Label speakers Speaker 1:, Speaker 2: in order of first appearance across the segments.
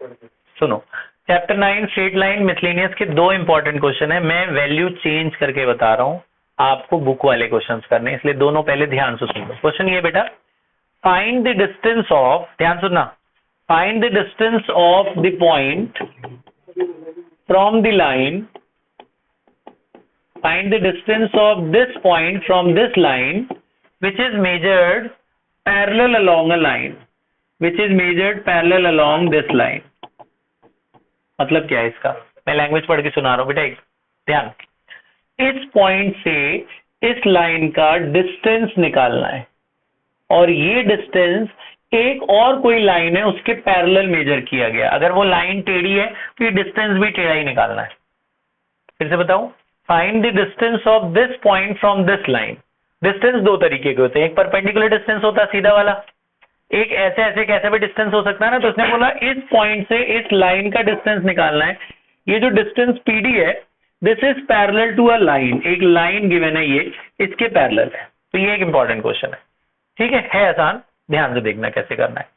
Speaker 1: सुनो, chapter 9 straight line miscellaneous के दो इंपॉर्टेंट क्वेश्चन है। मैं वैल्यू चेंज करके बता रहा हूं, आपको बुक वाले क्वेश्चंस करने, इसलिए दोनों पहले ध्यान से सुनो। क्वेश्चन ये बेटा, फाइंड द डिस्टेंस ऑफ, ध्यान सुनना, find the distance of the point from the line, find the distance of this point from this line which is measured parallel along a line, which is measured parallel along this line। मतलब क्या है इसका, मैं language पढ़ के सुना रहा हूं बेटा, एक ध्यान। इस पॉइंट से इस लाइन का डिस्टेंस निकालना है, और ये डिस्टेंस एक और कोई लाइन है उसके पैरेलल मेजर किया गया। अगर वो लाइन टेढ़ी है तो ये डिस्टेंस भी टेढ़ा ही निकालना है। फिर से बताऊं, find the distance of this point from this line. Distance दो तरीके के होते हैं, एक परपेंडिकुलर डिस्टेंस होता है सीधा वाला, एक ऐसे ऐसे कैसे भी डिस्टेंस हो सकता है ना। तो उसने बोला इस पॉइंट से इस लाइन का डिस्टेंस निकालना है। ये जो डिस्टेंस पीडी है, this is parallel to a line, एक लाइन गिवन है, ये इसके पैरेलल है। तो ये एक इंपॉर्टेंट क्वेश्चन है, ठीक है आसान, ध्यान से देखना कैसे करना है।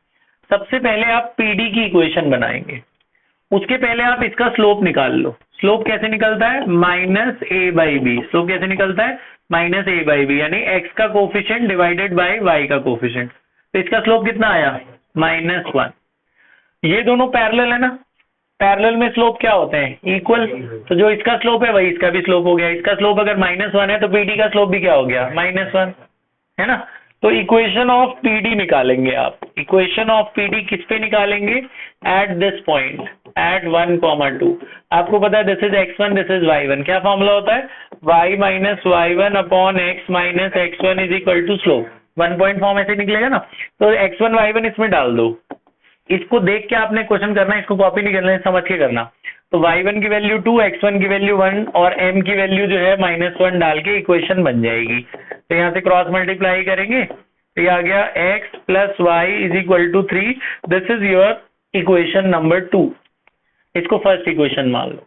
Speaker 1: सबसे पहले आप पीडी की इक्वेशन बनाएंगे, उसके पहले आप इसका स्लोप निकाल लो। स्लोप कैसे निकलता है, minus A by B. Slope कैसे निकलता है, माइनस ए बाई बी, यानी एक्स का कोफिशिएंट डिवाइडेड बाय वाई का कोफिशिएंट। तो इसका स्लोप कितना आया, -1। ये दोनों पैरेलल है ना, पैरेलल में स्लोप क्या होते हैं, इक्वल। तो जो इसका स्लोप है वही इसका भी स्लोप हो गया। इसका स्लोप अगर -1 है तो पीडी का स्लोप भी क्या हो गया, -1, है ना। तो इक्वेशन ऑफ पीडी निकालेंगे आप। इक्वेशन ऑफ पीडी किस पे निकालेंगे, एट दिस पॉइंट, एट 1, 2। आपको पता है this is x1, this is y1। क्या फॉर्मूला होता है, y minus y1 upon x minus x1 is equal to slope. 1 point form ऐसे निकलेगा ना। तो x1 y1 इसमें डाल दो। इसको देख के आपने क्वेश्चन करना है, इसको कॉपी नहीं करना है, समझ के करना। तो y1 की वैल्यू 2, x1 की वैल्यू 1 और m की वैल्यू जो है -1 डाल के इक्वेशन बन जाएगी। तो यहाँ से क्रॉस मल्टीप्लाई करेंगे तो ये आ गया x plus Y is equal to 3। This is your equation number 2। इसको फर्स्ट इक्वेशन मान लो।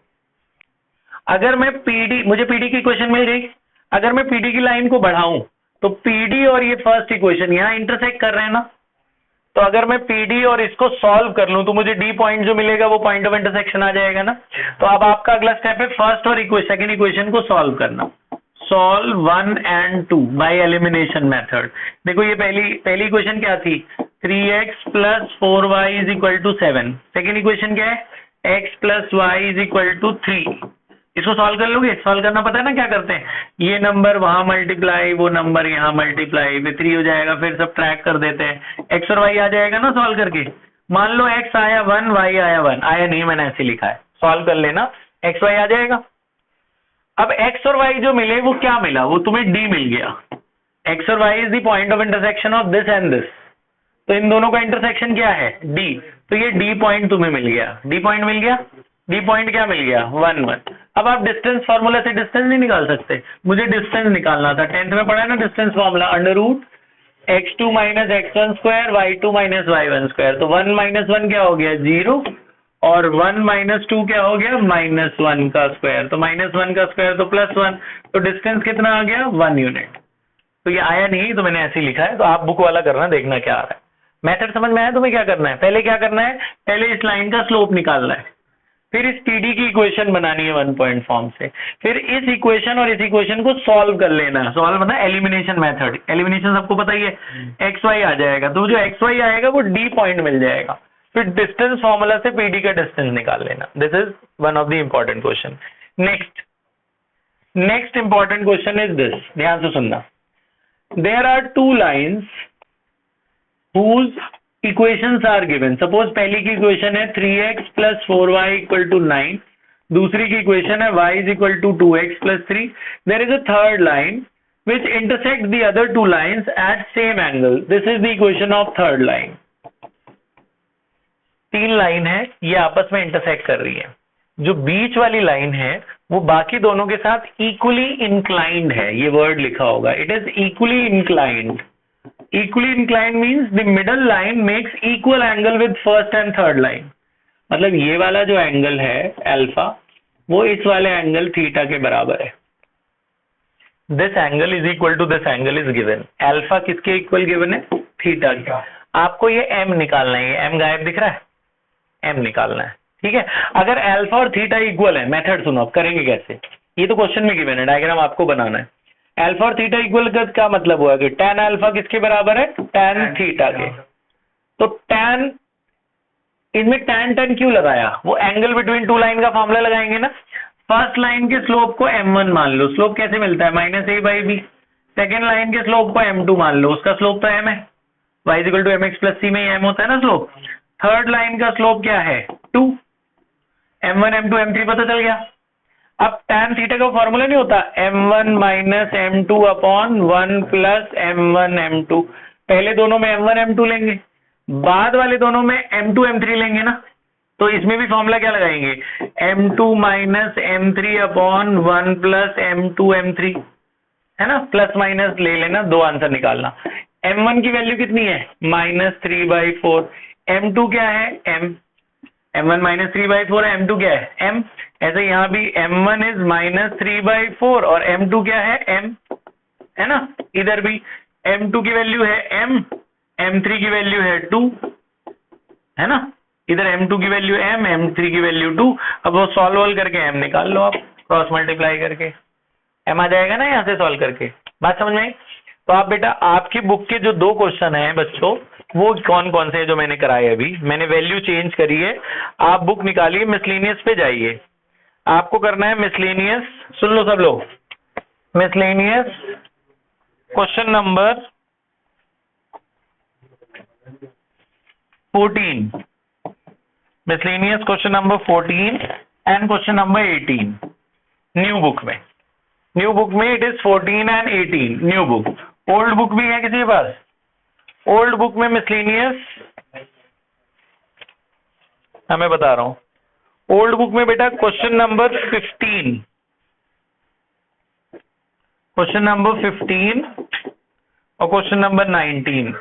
Speaker 1: अगर मैं पीडी, मुझे पीडी की इक्वेशन मिल गई, अगर मैं पीडी की लाइन को बढ़ाऊं तो पीडी और ये फर्स्ट इक्वेशन यहाँ इंटरसेक्ट कर रहे हैं ना। तो अगर मैं पीडी और इसको सॉल्व कर लूं तो मुझे डी पॉइंट जो मिलेगा वो पॉइंट ऑफ इंटरसेक्शन आ जाएगा ना। तो अब आपका अगला स्टेप है फर्स्ट और सेकंड इक्वेशन को सॉल्व करना। Solve 1 and 2 by elimination method. देखो ये पहली इक्वेशन क्या थी, 3x plus 4y is equal to 7। Second equation क्या है, x plus Y is equal to 3। इसको सॉल्व कर लोगे, सॉल्व करना पता है ना क्या करते हैं, ये नंबर वहां मल्टीप्लाई, वो नंबर यहाँ मल्टीप्लाई, फिर 3 हो जाएगा, फिर सब ट्रैक कर देते हैं, x और y आ जाएगा ना सॉल्व करके। मान लो x आया 1, y आया 1, आया नहीं मैंने ऐसे लिखा है, सॉल्व कर लेना, x y आ जाएगा। अब x और y जो मिले वो क्या मिला, वो तुम्हें d मिल गया। x और y is the point of intersection of this and this. तो इन दोनों का इंटरसेक्शन क्या है, d। तो ये d पॉइंट तुम्हें मिल गया, d पॉइंट मिल गया, d पॉइंट क्या मिल गया, 1, 1। अब आप डिस्टेंस फार्मूला से डिस्टेंस नहीं निकाल सकते, मुझे डिस्टेंस निकालना था। 10th में पढ़ा है ना distance formula, √x2 minus x1 square y2 minus y1 square. तो 1 माइनस 1 क्या हो गया, 0, और 1 माइनस 2 क्या हो गया, -1 का स्क्वायर। तो -1 का स्क्वायर तो +1। तो डिस्टेंस कितना आ गया, 1 यूनिट। तो ये आया नहीं तो मैंने ऐसे ही लिखा है। तो आप बुक वाला करना, देखना क्या आ रहा है। मेथड समझ में आया तुम्हें क्या करना है, पहले क्या करना है, पहले इस लाइन का स्लोप निकालना है, फिर इस पीडी की इक्वेशन बनानी है 1 पॉइंट फॉर्म से, फिर इस इक्वेशन और इस इक्वेशन को सॉल्व कर लेना है। सॉल्व मतलब एलिमिनेशन मेथड। एलिमिनेशन सबको पता ही है, एक्स वाई आ जाएगा, तो जो एक्स वाई आएगा वो डी पॉइंट मिल जाएगा। फिर डिस्टेंस फॉर्मूला से पीडी का डिस्टेंस निकाल लेना। This is one of the important question. Next important question is this, ध्यान से सुनना। There are 2 lines whose equations are given। Suppose पहली की इक्वेशन है 3x plus 4y equal to 9, दूसरी की इक्वेशन है y is equal to 2x plus 3। There is a third line which intersect the other 2 lines at same angle। this is the equation of third line। 3 line है, ये आपस में intersect कर रही है। जो बीच वाली लाइन है वो बाकी दोनों के साथ इक्वली इंक्लाइंड है, ये वर्ड लिखा होगा, it is equally inclined. Equally inclined means the middle line makes equal angle with first and third line। मतलब ये वाला जो एंगल है अल्फा, वो इस वाले एंगल थीटा के बराबर है। This angle is equal to this angle is given. Alpha किसके इक्वल गिवन है, थीटा का। आपको ये m निकालना है, ये m गायब दिख रहा है, m निकालना है, ठीक है। अगर अल्फा और थीटा इक्वल है, मेथड सुनो, अब करेंगे कैसे, ये तो क्वेश्चन में गिवन है, डायग्राम आपको बनाना है। अल्फा और थीटा इक्वल का क्या मतलब हुआ कि tan अल्फा किसके बराबर है, tan थीटा के। तो tan, इसमें tan क्यों लगाया, वो एंगल बिटवीन टू लाइन का फॉर्मूला लगाएंगे ना। फर्स्ट लाइन के स्लोप को m1 मान लो, स्लोप कैसे मिलता है, -a/b। सेकेंड लाइन के स्लोप को m2 मान लो, उसका स्लोप तो m है, y = mx + c में ही m होता है ना स्लोप। थर्ड लाइन का स्लोप क्या है, 2, m1 m2 m3 पता चल गया। अब tan थीटा का फॉर्मूला नहीं होता m1 - m2 upon 1 + m1 m2, पहले दोनों में m1 m2 लेंगे, बाद वाले दोनों में m2 m3 लेंगे ना। तो इसमें भी फॉर्मूला क्या लगाएंगे, m2 - m3 upon 1 + m2 m3, है ना, प्लस माइनस ले लेना, दो आंसर निकालना। m1 की वैल्यू कितनी है, -3/4, m2 क्या है, m1 -3/4 है, m2 क्या है, m। ऐसे यहाँ भी m1 इज -3/4 और m2 क्या है, m, है ना। इधर भी m2 की वैल्यू है m, m3 की वैल्यू है 2, है ना। इधर m2 की वैल्यू m, m3 की वैल्यू 2। अब वो सॉल्व करके m निकाल लो आप, क्रॉस मल्टीप्लाई करके m आ जाएगा ना, यहाँ से सॉल्व करके। बात समझ में आई। तो आप बेटा, आपकी बुक के जो दो क्वेश्चन हैं बच्चों, वो कौन कौन से हैं जो मैंने कराए, अभी मैंने वैल्यू चेंज करी है। आप बुक निकालिए, मिसलेनियस पे जाइए, आपको करना है मिसलेनियस, सुन लो सब लोग, miscellaneous question number 14, miscellaneous question number 14 and question number 18 new book में। न्यू बुक में it is 14 and 18, new book. Old book भी है किसी के पास, ओल्ड बुक में मिसलेनियस, मैं बता रहा हूं, ओल्ड बुक में बेटा क्वेश्चन नंबर 15, क्वेश्चन नंबर 15 और क्वेश्चन नंबर 19